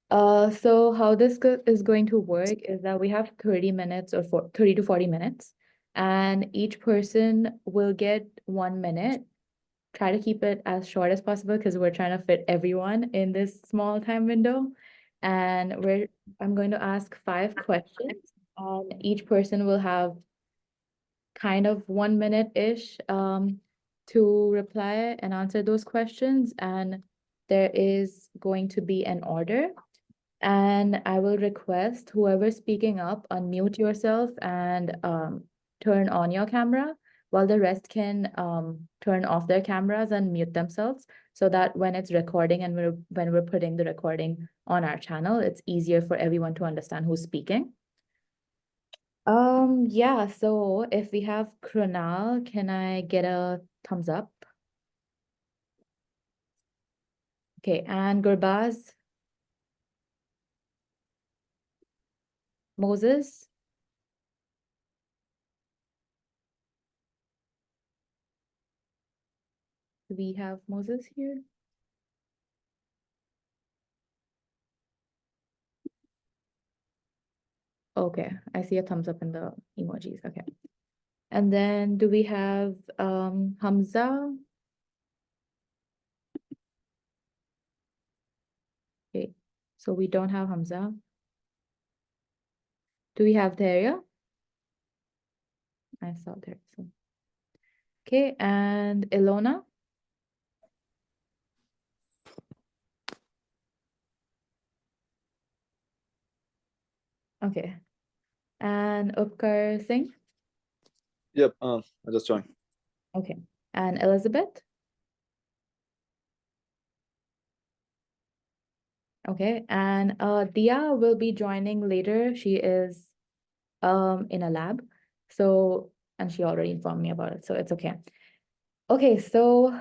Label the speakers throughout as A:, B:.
A: So how this is going to work is that we have 30 minutes or 30 to 40 minutes, and each person will get 1 minute. Try to keep it as short as possible because we're trying to fit everyone in this small time window. And I'm going to ask 5 questions, and each person will have kind of 1 minute-ish to reply and answer those questions. And there is going to be an order. And I will request whoever's speaking up, unmute yourself and turn on your camera, while the rest can turn off their cameras and mute themselves, so that when it's recording and when we're putting the recording on our channel, it's easier for everyone to understand who's speaking. Yeah, so if we have Krunal, can I get a thumbs up? Okay, and Gurbaz, Moses, do we have Moses here? Okay, I see a thumbs up in the emojis. Okay. And then do we have Hamza? Okay, so we don't have Hamza. Do we have Daria? I saw there. So. Okay, and Ilona? Okay. And Upkar Singh?
B: Yep, I just joined.
A: Okay. And Elizabeth? Okay. And Dia will be joining later. She is in a lab. So, and she already informed me about it, so it's okay. Okay, so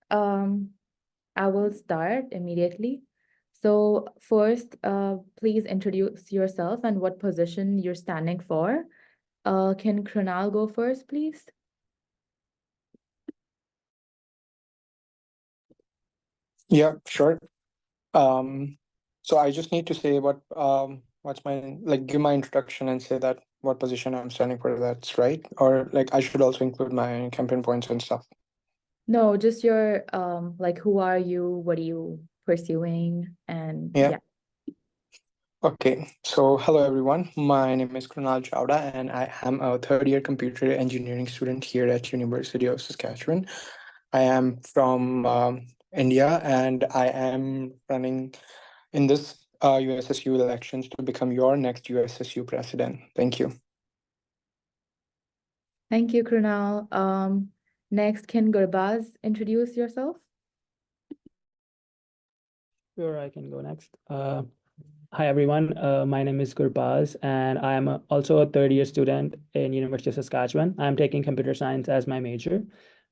A: I will start immediately. So first, please introduce yourself and what position you're standing for. Can Krunal go first, please?
C: Yeah, sure. So I just need to say what's my give my introduction and say that what position I'm standing for. That's right, or I should also include my campaign points and stuff.
A: No, just your like who are you? What are you pursuing? And
C: yeah. Okay, so hello everyone. My name is Krunal Chawda, and I am a third-year computer engineering student here at University of Saskatchewan. I am from India, and I am running in this USSU elections to become your next USSU president. Thank you.
A: Thank you, Krunal. Next, can Gurbaz introduce yourself?
D: Sure, I can go next. Hi, everyone. My name is Gurbaz, and I am also a third-year student in University of Saskatchewan. I'm taking computer science as my major.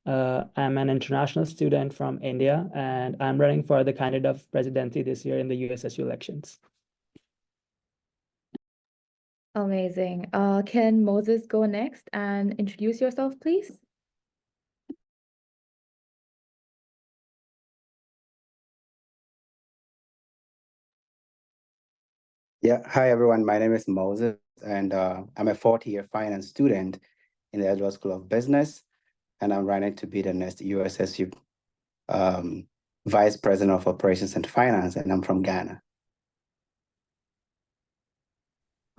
D: I'm an international student from India, and I'm running for the candidate of presidency this year in the USSU elections.
A: Amazing. Can Moses go next and introduce yourself, please?
E: Yeah, hi everyone. My name is Moses, and I'm a fourth-year finance student in the Edward School of Business, and I'm running to be the next USSU Vice President of Operations and Finance, and I'm from Ghana.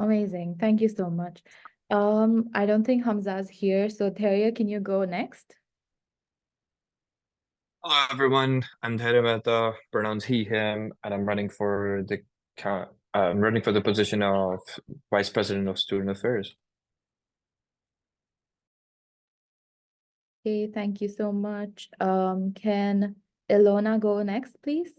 A: Amazing. Thank you so much. I don't think Hamza's here, so Theria, can you go next?
F: Hello everyone, I'm Dhairya Mehta, pronouns he, him, and I'm running for the position of Vice President of Student Affairs.
A: Okay, thank you so much. Can Ilona go next, please?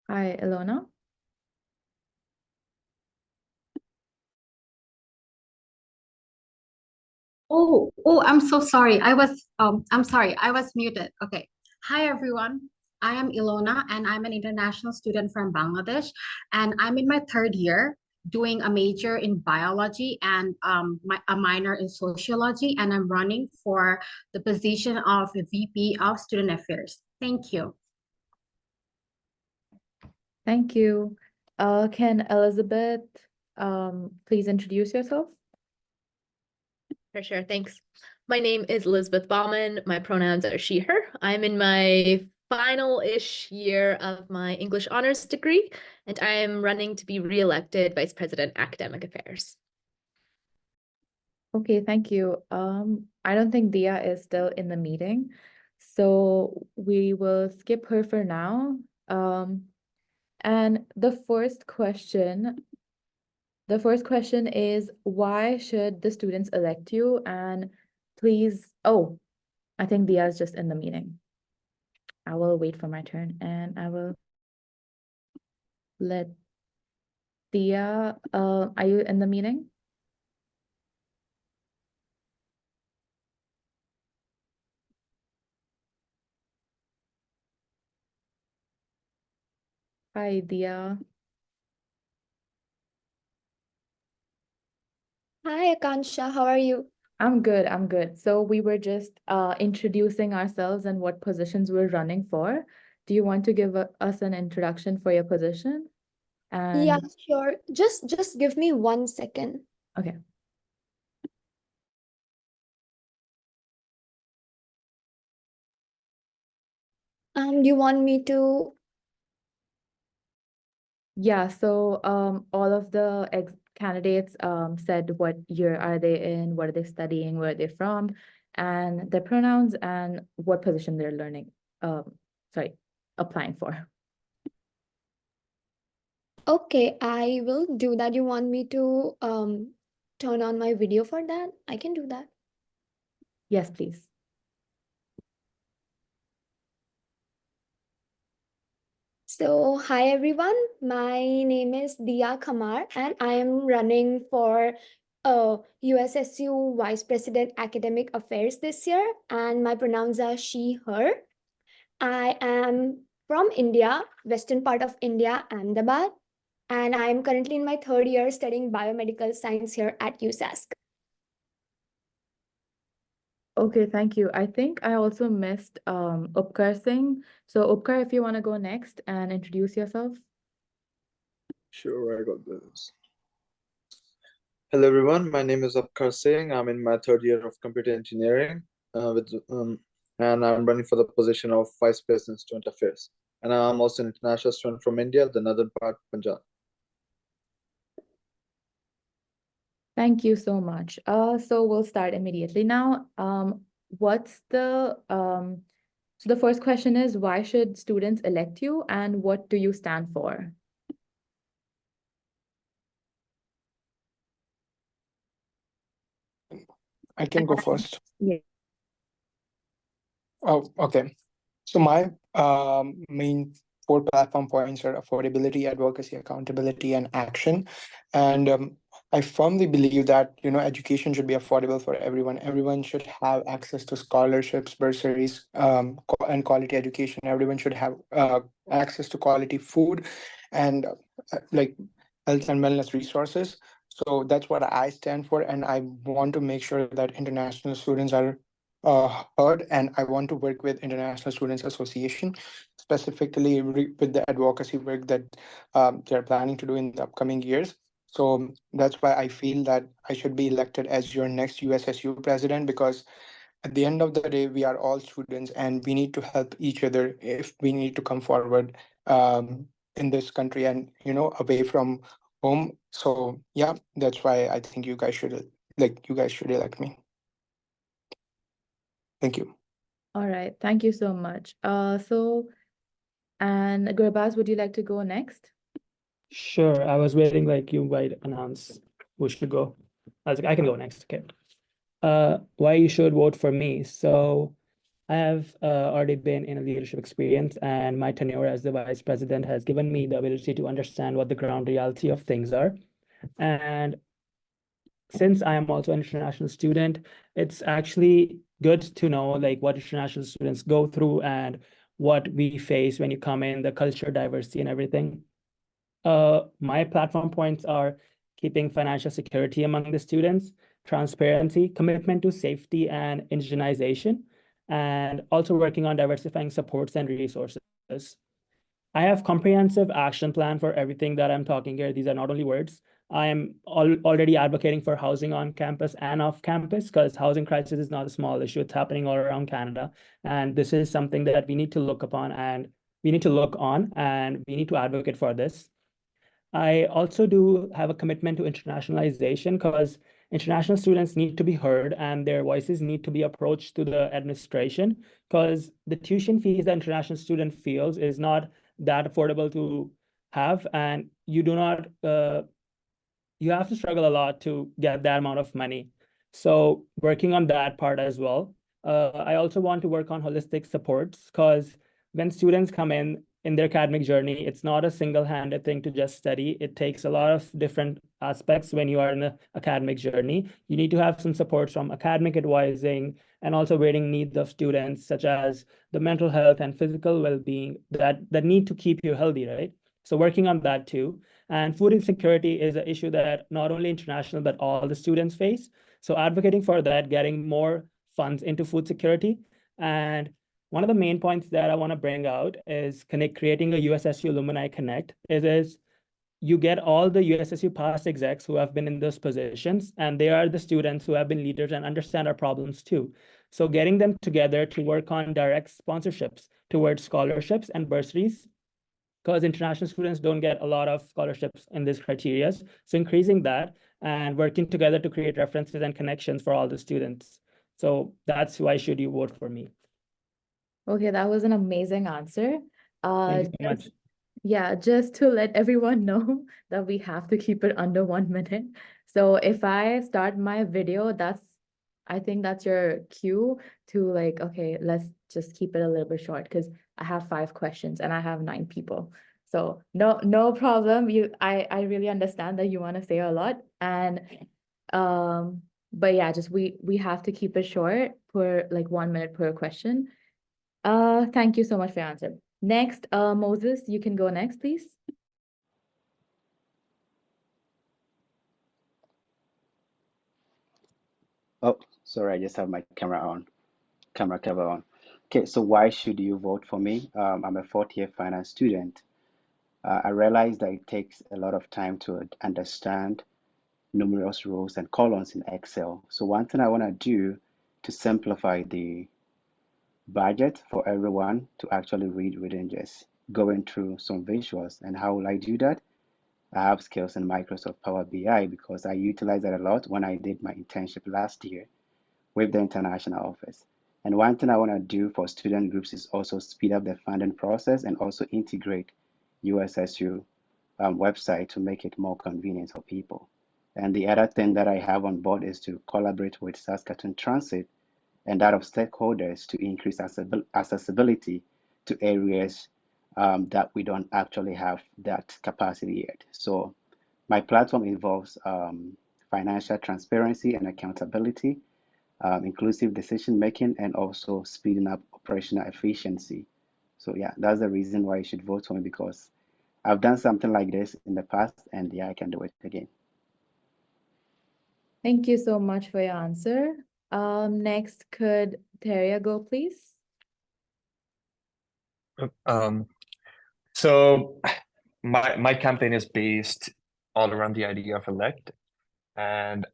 A: Hi, Ilona.
G: Oh, I'm so sorry. I'm sorry. I was muted. Okay. Hi, everyone. I am Ilona, and I'm an international student from Bangladesh, and I'm in my third year doing a major in biology and a minor in sociology, and I'm running for the position of VP of Student Affairs. Thank you.
A: Thank you. Can Elizabeth please introduce yourself?
H: For sure, thanks. My name is Elizabeth Bauman. My pronouns are she, her. I'm in my final-ish year of my English honors degree, and I am running to be re-elected Vice President Academic Affairs.
A: Okay, thank you. I don't think Dia is still in the meeting, so we will skip her for now. And the first question is, why should the students elect you? And please, oh, I think Dia is just in the meeting. I will wait for my turn and I will let Dia, are you in the meeting? Hi, Dia.
I: Hi, Akansha. How are you?
A: I'm good, I'm good. So we were just introducing ourselves and what positions we're running for. Do you want to give us an introduction for your position?
I: Yeah,
A: And
I: sure. Just give me 1 second.
A: okay.
I: You want me to?
A: Yeah, so all of the candidates said what year are they in, what are they studying, where are they from, and their pronouns and what position they're learning, sorry, applying for.
I: Okay, I will do that. You want me to turn on my video for that? I can do that.
A: Yes, please.
I: So, hi everyone. My name is Dia Khamar, and I am running for USSU Vice President Academic Affairs this year, and my pronouns are she, her. I am from India, western part of India, Ahmedabad, and I am currently in my third year studying biomedical science here at USSU.
A: Okay, thank you. I think I also missed Upkar Singh. So Upkar, if you want to go next and introduce yourself.
B: Sure, I got this. Hello, everyone. My name is Upkar Singh. I'm in my third year of computer engineering, and I'm running for the position of Vice President Student Affairs. And I'm also an international student from India, the northern part, Punjab.
A: Thank you so much. So we'll start immediately now. So the first question is, why should students elect you and what do you stand for?
C: I can go first.
A: Yeah.
C: Oh, okay. So my main 4 platform points are affordability, advocacy, accountability, and action. And I firmly believe that education should be affordable for everyone. Everyone should have access to scholarships, bursaries, and quality education. Everyone should have access to quality food and like health and wellness resources. So that's what I stand for, and I want to make sure that international students are heard, and I want to work with International Students Association, specifically with the advocacy work that they're planning to do in the upcoming years. So that's why I feel that I should be elected as your next USSU president, because at the end of the day, we are all students and we need to help each other if we need to come forward in this country and, away from home. So yeah, that's why I think you guys should elect me. Thank you.
A: All right, thank you so much. And Gurbaz, would you like to go next?
D: Sure, I was waiting like you might announce who should go. I was like, I can go next, okay. Why you should vote for me. So I have already been in a leadership experience, and my tenure as the vice president has given me the ability to understand what the ground reality of things are. And since I am also an international student, it's actually good to know like what international students go through and what we face when you come in, the culture diversity and everything. My platform points are keeping financial security among the students, transparency, commitment to safety and indigenization, and also working on diversifying supports and resources. I have comprehensive action plan for everything that I'm talking here. These are not only words. I am already advocating for housing on campus and off campus, because housing crisis is not a small issue. It's happening all around Canada. And this is something that we need to look upon and we need to look on and we need to advocate for this. I also do have a commitment to internationalization, because international students need to be heard and their voices need to be approached to the administration, because the tuition fees that international student feels is not that affordable to have, and you do not you have to struggle a lot to get that amount of money. So working on that part as well. I also want to work on holistic supports, because when students come in their academic journey, it's not a single-handed thing to just study. It takes a lot of different aspects when you are in the academic journey. You need to have some support from academic advising and also rating needs of students, such as the mental health and physical well-being that need to keep you healthy, right? So working on that too. And food insecurity is an issue that not only international, but all the students face. So advocating for that, getting more funds into food security. And one of the main points that I want to bring out is creating a USSU Alumni Connect. It is you get all the USSU past execs who have been in those positions, and they are the students who have been leaders and understand our problems too. So getting them together to work on direct sponsorships towards scholarships and bursaries, because international students don't get a lot of scholarships in these criteria. So increasing that and working together to create references and connections for all the students. So that's why should you vote for me.
A: Okay, that was an amazing answer.
D: Thank you so much.
A: Yeah, just to let everyone know that we have to keep it under 1 minute. So if I start my video, I think that's your cue to like, okay, let's just keep it a little bit short, because I have 5 questions and I have 9 people. So no problem. I really understand that you want to say a lot. And but yeah, just we have to keep it short, per like 1 minute per question. Thank you so much for your answer. Next, Moses, you can go next, please.
E: Oh, sorry, I just have my camera cover on. Okay, so why should you vote for me? I'm a fourth-year finance student. I realize that it takes a lot of time to understand numerous rows and columns in Excel. So one thing I want to do to simplify the budget for everyone to actually read within just going through some visuals. And how will I do that? I have skills in Microsoft Power BI because I utilized that a lot when I did my internship last year with the international office. And one thing I want to do for student groups is also speed up the funding process and also integrate USSU website to make it more convenient for people. And the other thing that I have on board is to collaborate with Saskatoon Transit and that of stakeholders to increase accessibility to areas that we don't actually have that capacity yet. So my platform involves financial transparency and accountability, inclusive decision making, and also speeding up operational efficiency. So yeah, that's the reason why you should vote for me, because I've done something like this in the past, and yeah, I can do it again.
A: Thank you so much for your answer. Next, could Teria go, please?
F: So my campaign is based all around the idea of elect, and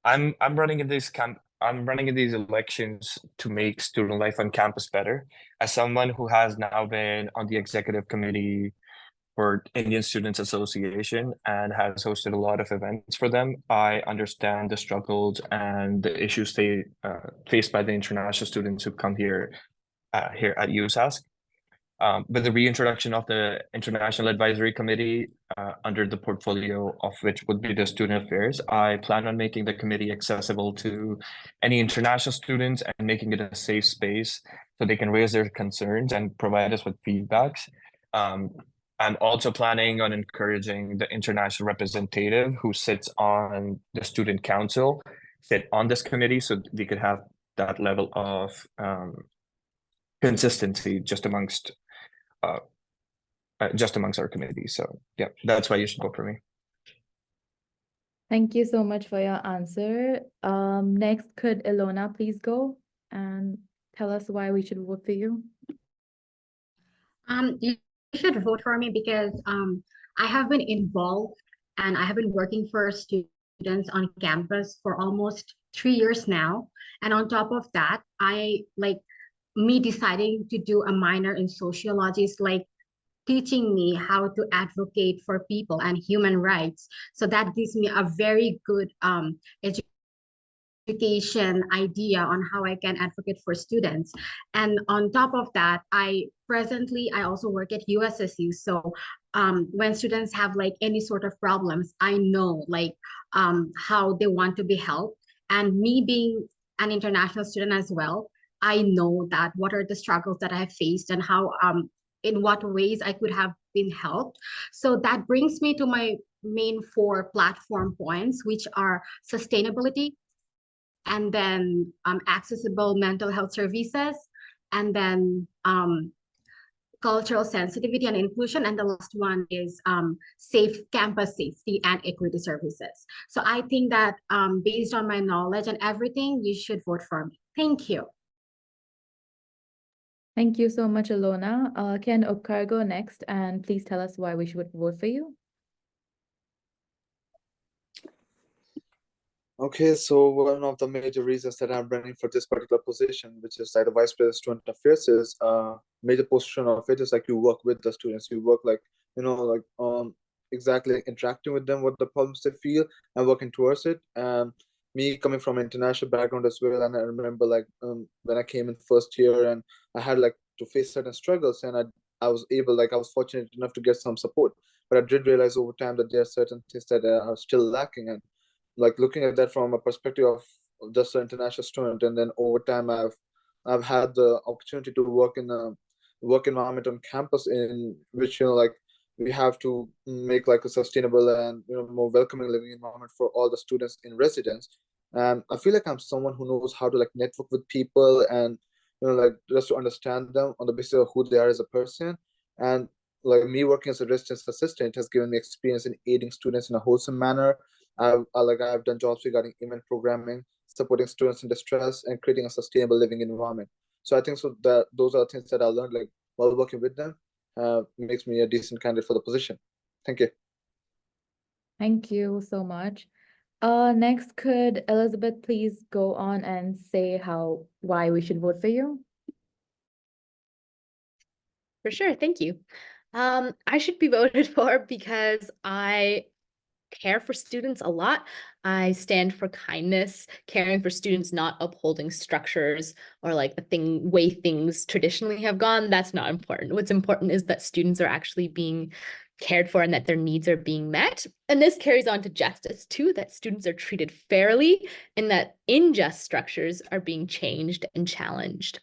F: I'm running in these elections to make student life on campus better. As someone who has now been on the executive committee for Indian Students Association and has hosted a lot of events for them, I understand the struggles and the issues they faced by the international students who come here here at USask. With the reintroduction of the International Advisory Committee under the portfolio of which would be the student affairs, I plan on making the committee accessible to any international students and making it a safe space so they can raise their concerns and provide us with feedbacks. I'm also planning on encouraging the international representative who sits on the student council, sit on this committee so they could have that level of consistency just amongst our committee. So yeah, that's why you should vote for me.
A: Thank you so much for your answer. Next, could Ilona please go and tell us why we should vote for you?
G: You should vote for me because I have been involved and I have been working for students on campus for almost 3 years now. And on top of that, I like me deciding to do a minor in sociology is like teaching me how to advocate for people and human rights. So that gives me a very good education idea on how I can advocate for students. And on top of that, I also work at USSU. So when students have like any sort of problems, I know like how they want to be helped. And me being an international student as well, I know that what are the struggles that I have faced and how in what ways I could have been helped. So that brings me to my main 4 platform points, which are sustainability, and then accessible mental health services, and then cultural sensitivity and inclusion, and the last one is safe campus safety and equity services. So I think that based on my knowledge and everything, you should vote for me. Thank you.
A: Thank you so much, Ilona. Can Upkar go next and please tell us why we should vote for you?
B: Okay, so one of the major reasons that I'm running for this particular position, which is like the Vice President Student Affairs, is major portion of it is like you work with the students, you work like, exactly interacting with them, what the problems they feel and working towards it. Me coming from an international background as well, and I remember like when I came in first year and I had like to face certain struggles, and I was fortunate enough to get some support, but I did realize over time that there are certain things that are still lacking. And like looking at that from a perspective of just an international student, and then over time I've had the opportunity to work in a work environment on campus in which like we have to make like a sustainable and more welcoming living environment for all the students in residence. And I feel like I'm someone who knows how to like network with people and like just to understand them on the basis of who they are as a person. And like me working as a residence assistant has given me experience in aiding students in a wholesome manner. I've done jobs regarding event programming, supporting students in distress, and creating a sustainable living environment. So I think so that those are things that I learned like while working with them. Makes me a decent candidate for the position. Thank you.
A: Thank you so much. Next, could Elizabeth please go on and say why we should vote for you?
H: For sure, thank you. I should be voted for because I care for students a lot. I stand for kindness, caring for students, not upholding structures or like way things traditionally have gone. That's not important. What's important is that students are actually being cared for and that their needs are being met. And this carries on to justice too, that students are treated fairly and that unjust structures are being changed and challenged.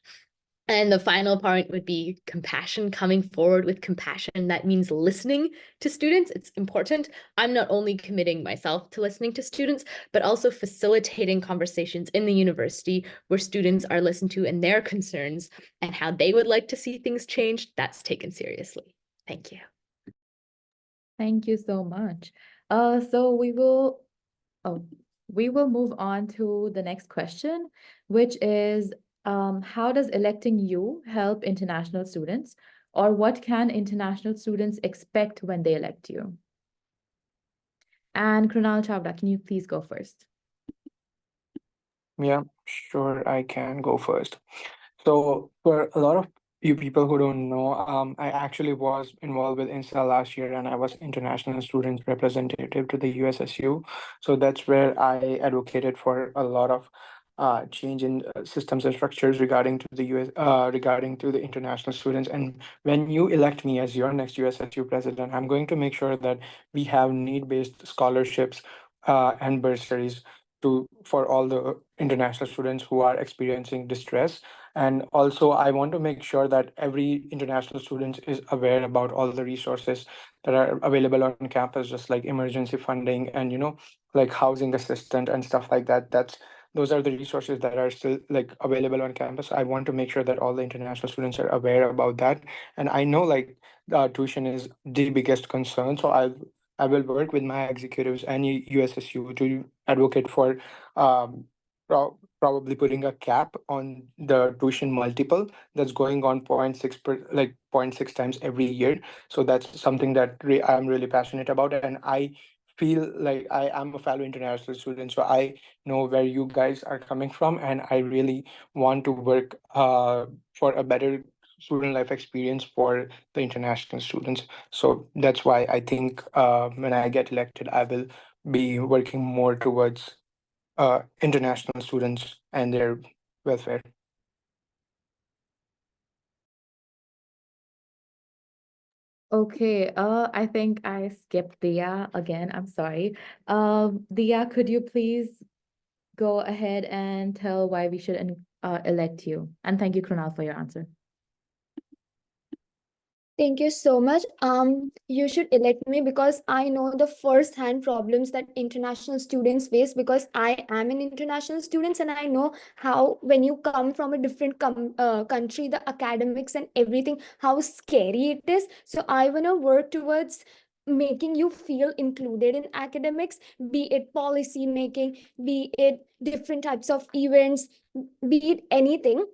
H: And the final point would be compassion, coming forward with compassion. That means listening to students. It's important. I'm not only committing myself to listening to students, but also facilitating conversations in the university where students are listened to and their concerns and how they would like to see things changed. That's taken seriously. Thank you.
A: Thank you so much. So we will move on to the next question, which is how does electing you help international students, or what can international students expect when they elect you? And Krunal Chavda, can you please go first?
C: Yeah, sure, I can go first. So for a lot of you people who don't know, I actually was involved with INSA last year, and I was international student representative to the USSU. So that's where I advocated for a lot of change in systems and structures regarding to the international students. And when you elect me as your next USSU president, I'm going to make sure that we have need-based scholarships and bursaries for all the international students who are experiencing distress. And also, I want to make sure that every international student is aware about all the resources that are available on campus, just like emergency funding and, like housing assistant and stuff like that. That's those are the resources that are still like available on campus. I want to make sure that all the international students are aware about that. And I know like tuition is the biggest concern, so I will work with my executives and USSU to advocate for probably putting a cap on the tuition multiple that's going on 0.6 per like 0.6 times every year. So that's something that I'm really passionate about, and I feel like I am a fellow international student, so I know where you guys are coming from, and I really want to work for a better student life experience for the international students. So that's why I think when I get elected, I will be working more towards international students and their welfare.
A: Okay, I think I skipped Dia again. I'm sorry. Dia, could you please go ahead and tell why we should elect you? And thank you, Krunal, for your answer.
I: Thank you so much. You should elect me because I know the first-hand problems that international students face, because I am an international student and I know how when you come from a different country, the academics and everything, how scary it is. So I want to work towards making you feel included in academics, be it policy making, be it different types of events, be it anything.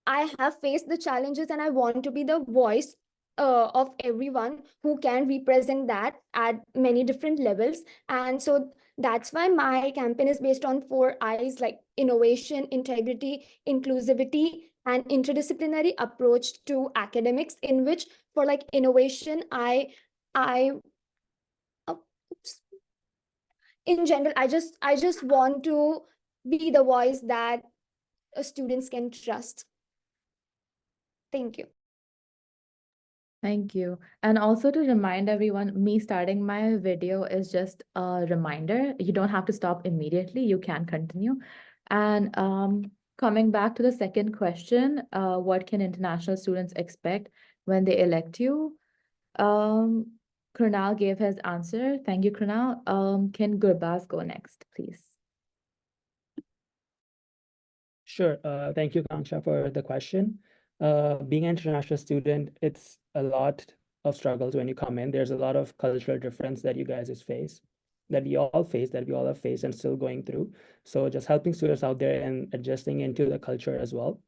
I: I have faced the challenges and I want to be the voice of everyone who can represent that at many different levels. And so that's why my campaign is based on 4 I's, like innovation, integrity, inclusivity, and interdisciplinary approach to academics, in which for like innovation, I oops. In general, I just want to be the voice that students can trust. Thank you.
A: Thank you. And also to remind everyone, me starting my video is just a reminder. You don't have to stop immediately. You can continue. And coming back to the second question, what can international students expect when they elect you? Krunal gave his answer. Thank you, Krunal. Can Gurbaz go next, please?
D: Sure. Thank you, Kangsha, for the question. Being an international student, it's a lot of struggles when you come in. There's a lot of cultural difference that you guys face, that we all face, that we all have faced and still going through. So just helping students out there and adjusting into the culture as well.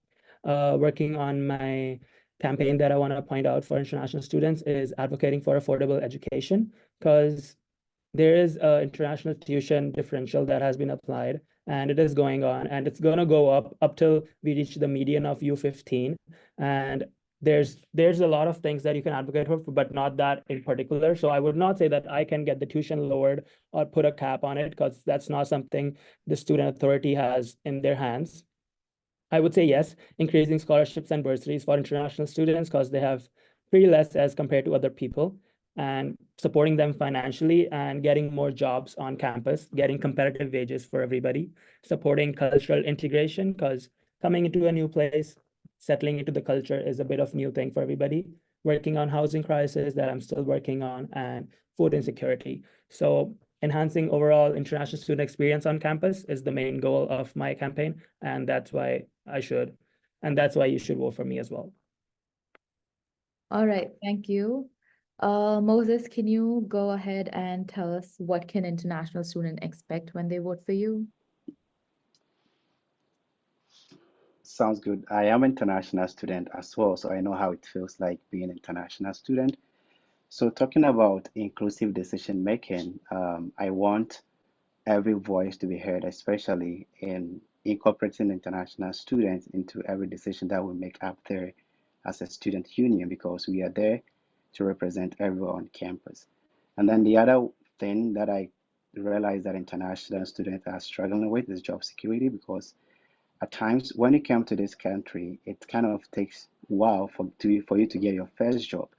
D: Working on my campaign that I want to point out for international students is advocating for affordable education, because there is an international tuition differential that has been applied, and it is going on, and it's going to go up till we reach the median of U15. And there's a lot of things that you can advocate for, but not that in particular. So I would not say that I can get the tuition lowered or put a cap on it, because that's not something the student authority has in their hands. I would say yes, increasing scholarships and bursaries for international students, because they have pretty less as compared to other people, and supporting them financially and getting more jobs on campus, getting competitive wages for everybody, supporting cultural integration, because coming into a new place, settling into the culture is a bit of new thing for everybody, working on housing crisis that I'm still working on, and food insecurity. So enhancing overall international student experience on campus is the main goal of my campaign, and that's why you should vote for me as well.
A: All right, thank you. Moses, can you go ahead and tell us what can international students expect when they vote for you?
E: Sounds good. I am an international student as well, so I know how it feels like being an international student. So talking about inclusive decision making, I want every voice to be heard, especially in incorporating international students into every decision that we make up there as a student union, because we are there to represent everyone on campus. And then the other thing that I realize that international students are struggling with is job security, because at times when you come to this country, it kind of takes a while for you to get your first job.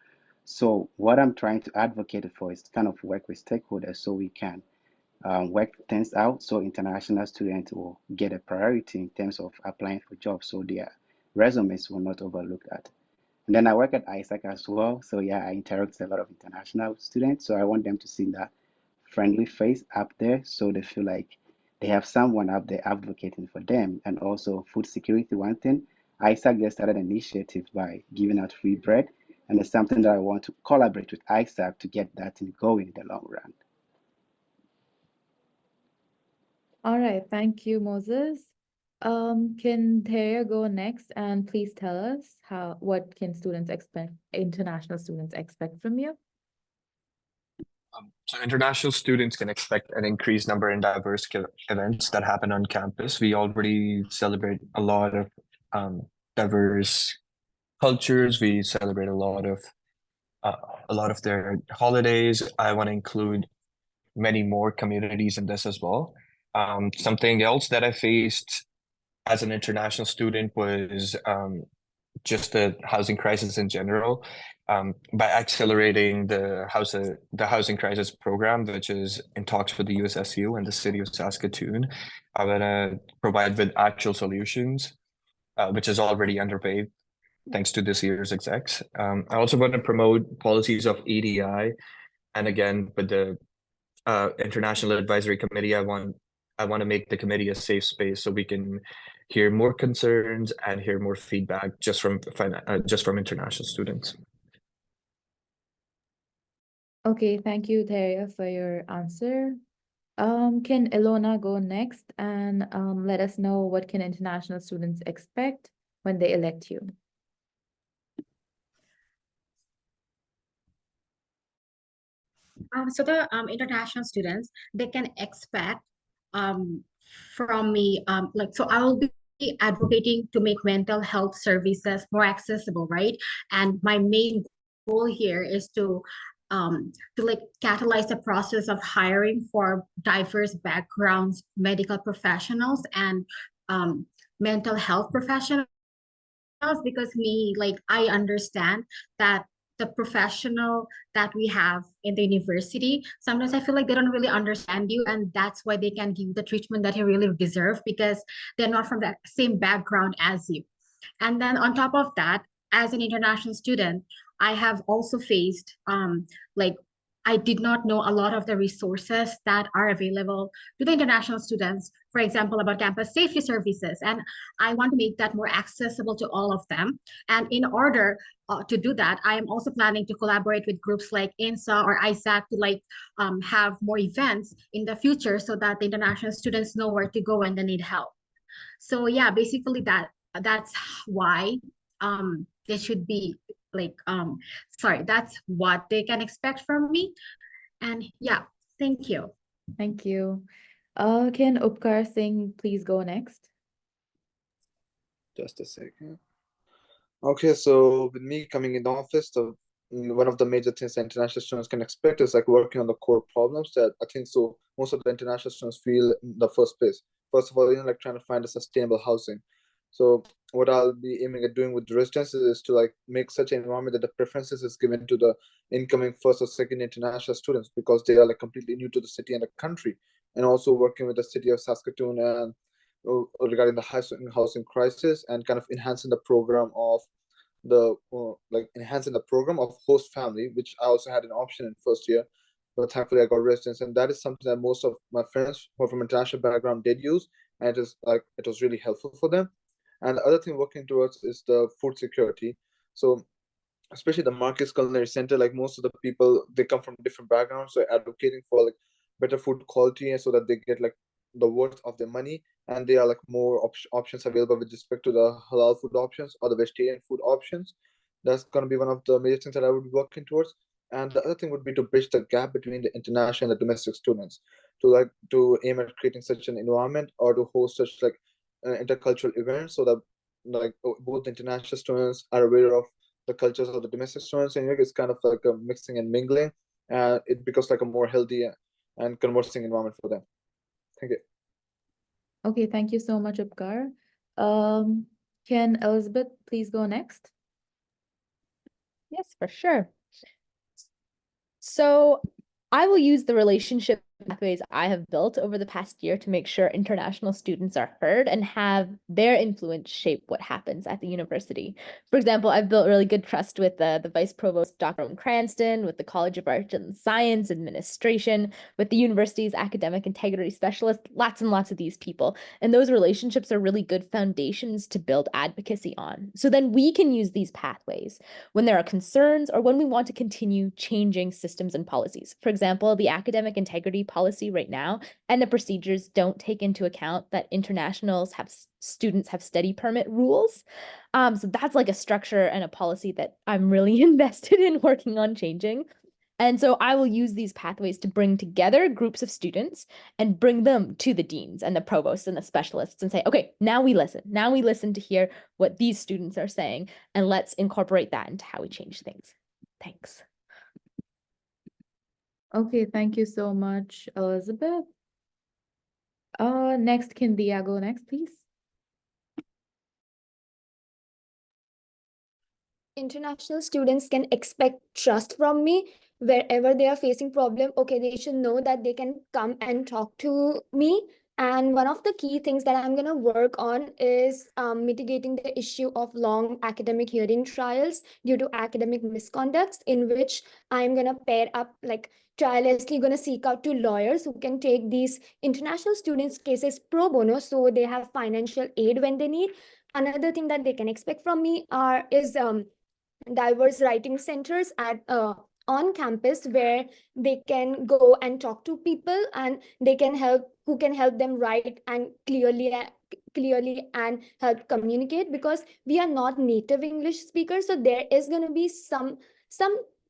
E: So what I'm trying to advocate for is kind of work with stakeholders so we can work things out, so international students will get a priority in terms of applying for jobs, so their resumes will not overlook that. And then I work at ISAC as well, so yeah, I interact with a lot of international students, so I want them to see that friendly face up there, so they feel like they have someone up there advocating for them. And also food security, one thing, ISAC just started an initiative by giving out free bread. And it's something that I want to collaborate with ISAC to get that thing going in the long run.
A: All right, thank you, Moses. Can Theria go next and please tell us what can students expect, international students expect from you?
F: So international students can expect an increased number in diverse events that happen on campus. We already celebrate a lot of diverse cultures. We celebrate a lot of their holidays. I want to include many more communities in this as well. Something else that I faced as an international student was just the housing crisis in general. By accelerating the housing crisis program, which is in talks with the USSU and the city of Saskatoon, I'm gonna provide with actual solutions, which is already underway thanks to this year's execs. I also want to promote policies of EDI, and again with the International Advisory Committee, I want to make the committee a safe space so we can hear more concerns and hear more feedback just from international students.
A: Okay, thank you, Theria, for your answer. Can Ilona go next and let us know what can international students expect when they elect you?
G: So the international students, they can expect from me, so I will be advocating to make mental health services more accessible, right? And my main goal here is to like catalyze the process of hiring for diverse backgrounds, medical professionals, and mental health professionals, because I understand that the professional that we have in the university, sometimes I feel like they don't really understand you, and that's why they can give you the treatment that you really deserve, because they're not from the same background as you. And then on top of that, as an international student, I have also faced like I did not know a lot of the resources that are available to the international students, for example, about campus safety services. And I want to make that more accessible to all of them. And in order to do that, I am also planning to collaborate with groups like INSA or ISAC to have more events in the future so that the international students know where to go when they need help. So yeah, basically that's why they should be that's what they can expect from me. And yeah, thank you.
A: Thank you. Can Upkar Singh please go next?
B: Just a second. Okay, so with me coming in the office, one of the major things that international students can expect is like working on the core problems that I think so most of the international students feel in the first place. First of all, like trying to find a sustainable housing. So what I'll be aiming at doing with the residences is to like make such an environment that the preferences is given to the incoming first or second international students, because they are like completely new to the city and the country, and also working with the city of Saskatoon and regarding the housing crisis, and kind of enhancing the program of host family, which I also had an option in first year, but thankfully I got residence, and that is something that most of my friends who are from international background did use, and it was really helpful for them. And the other thing working towards is the food security. So especially the Marcus Culinary Center, like most of the people, they come from different backgrounds, so advocating for like better food quality, and so that they get like the worth of their money, and there are like more options available with respect to the halal food options or the vegetarian food options. That's going to be one of the major things that I would be working towards. And the other thing would be to bridge the gap between the international and the domestic students, to aim at creating such an environment, or to host such like intercultural events, so that like both international students are aware of the cultures of the domestic students, and it's kind of like a mixing and mingling, and it becomes like a more healthy and conversing environment for them. Thank you.
A: Okay, thank you so much, Upkar. Can Elizabeth please go next?
H: Yes, for sure. So I will use the relationship pathways I have built over the past year to make sure international students are heard and have their influence shape what happens at the university. For example, I've built really good trust with the Vice Provost, Dr. Cranston, with the College of Arts and Science Administration, with the university's academic integrity specialist, lots and lots of these people. And those relationships are really good foundations to build advocacy on. So then we can use these pathways when there are concerns or when we want to continue changing systems and policies. For example, the academic integrity policy right now and the procedures don't take into account that internationals have students have study permit rules. So that's like a structure and a policy that I'm really invested in working on changing. And so I will use these pathways to bring together groups of students and bring them to the deans and the provosts and the specialists and say, okay, now we listen. Now we listen to hear what these students are saying, and let's incorporate that into how we change things. Thanks.
A: Okay, thank you so much, Elizabeth. Next, can Dia go next, please?
I: International students can expect trust from me wherever they are facing problem. Okay, they should know that they can come and talk to me. And one of the key things that I'm going to work on is mitigating the issue of long academic hearing trials due to academic misconducts, in which I'm going to pair up, like tirelessly going to seek out to lawyers who can take these international students cases pro bono, so they have financial aid when they need. Another thing that they can expect from me is diverse writing centers at on campus, where they can go and talk to people and they can help who can help them write and clearly and help communicate, because we are not native English speakers, so there is going to be some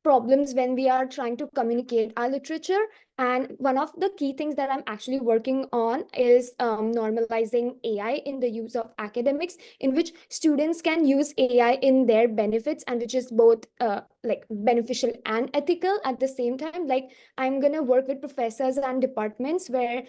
I: problems when we are trying to communicate our literature. And one of the key things that I'm actually working on is normalizing AI in the use of academics, in which students can use AI in their benefits, and which is both like beneficial and ethical at the same time. Like, I'm going to work with professors and departments where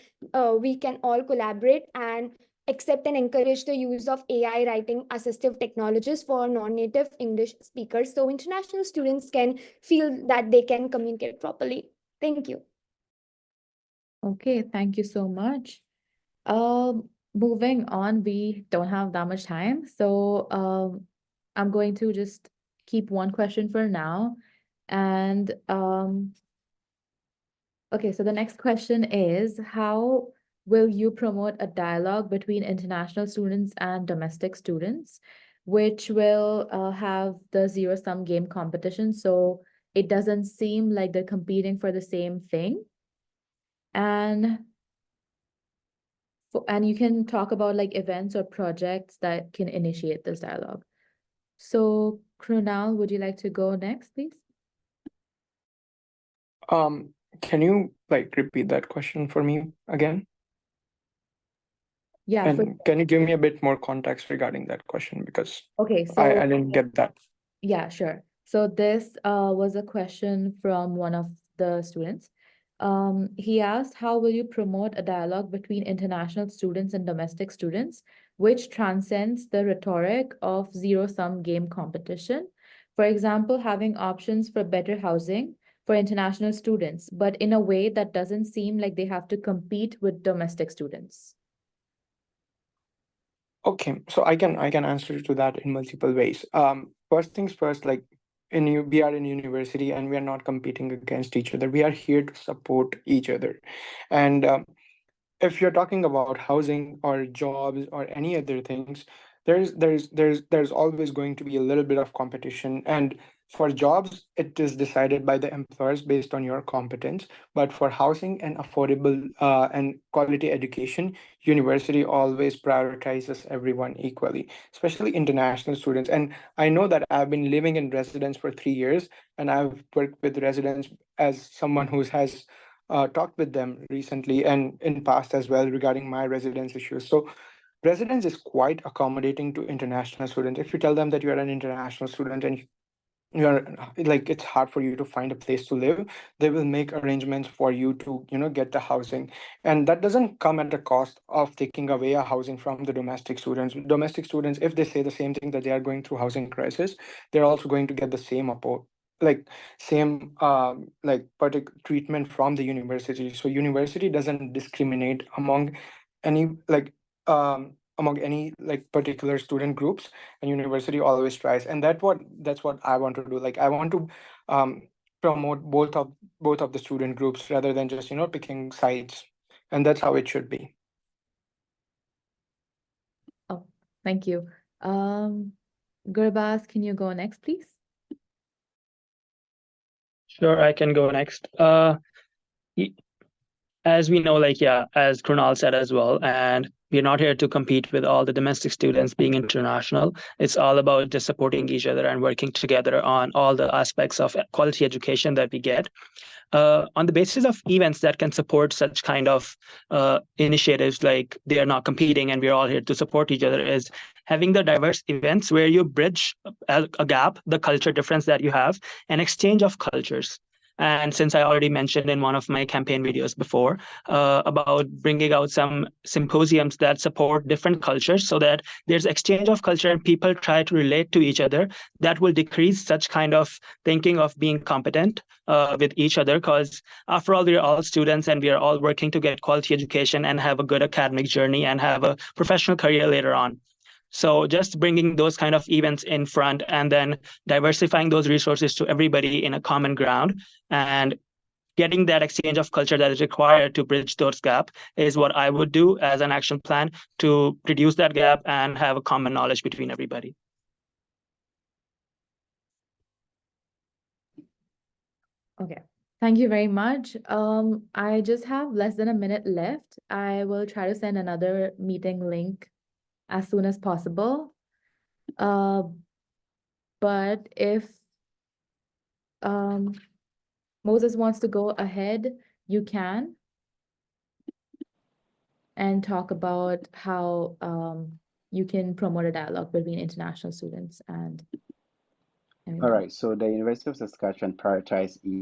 I: we can all collaborate and accept and encourage the use of AI writing assistive technologies for non-native English speakers, so international students can feel that they can communicate properly. Thank you.
A: Okay, thank you so much. Moving on, we don't have that much time, so I'm going to just keep one question for now. And okay, so the next question is, how will you promote a dialogue between international students and domestic students, which will have the zero-sum game competition, so it doesn't seem like they're competing for the same thing? And you can talk about like events or projects that can initiate this dialogue. So, Krunal, would you like to go next, please?
C: Can you like repeat that question for me again?
A: Yeah,
C: And can you give me a bit more context regarding that question, because
A: okay, so
C: I didn't get that.
A: yeah, sure. So this was a question from one of the students. He asked, how will you promote a dialogue between international students and domestic students, which transcends the rhetoric of zero-sum game competition? For example, having options for better housing for international students, but in a way that doesn't seem like they have to compete with domestic students.
C: Okay, so I can answer to that in multiple ways. First things first, like we are in university and we are not competing against each other. We are here to support each other. And if you're talking about housing or jobs or any other things, there's always going to be a little bit of competition. And for jobs, it is decided by the employers based on your competence. But for housing and affordable and quality education, university always prioritizes everyone equally, especially international students. And I know that I've been living in residence for 3 years, and I've worked with residents as someone who has talked with them recently and in past as well regarding my residence issues. So residence is quite accommodating to international students. If you tell them that you're an international student and you're like, it's hard for you to find a place to live, they will make arrangements for you to get the housing. And that doesn't come at the cost of taking away a housing from the domestic students. If they say the same thing, that they are going through housing crisis, they're also going to get the same like same like treatment from the university. So university doesn't discriminate among any among any like particular student groups, and university always tries. And that's what I want to do. Like I want to promote both of the student groups rather than just picking sides, and that's how it should be.
A: Oh, thank you. Gurbaz, can you go next, please?
D: Sure, I can go next. As we know, like, yeah, as Krunal said as well, and we're not here to compete with all the domestic students being international. It's all about just supporting each other and working together on all the aspects of quality education that we get. On the basis of events that can support such kind of initiatives, like they are not competing and we're all here to support each other, is having the diverse events where you bridge a gap, the culture difference that you have, an exchange of cultures. And since I already mentioned in one of my campaign videos before about bringing out some symposiums that support different cultures so that there's exchange of culture and people try to relate to each other, that will decrease such kind of thinking of being competent with each other, because after all, we are all students and we are all working to get quality education and have a good academic journey and have a professional career later on. So just bringing those kind of events in front and then diversifying those resources to everybody in a common ground and getting that exchange of culture that is required to bridge those gaps is what I would do as an action plan to reduce that gap and have a common knowledge between everybody.
A: Okay, thank you very much. I just have less than a minute left. I will try to send another meeting link as soon as possible. But if Moses wants to go ahead, you can, and talk about how you can promote a dialogue between international students and
E: All right, so the University of Saskatchewan prioritizes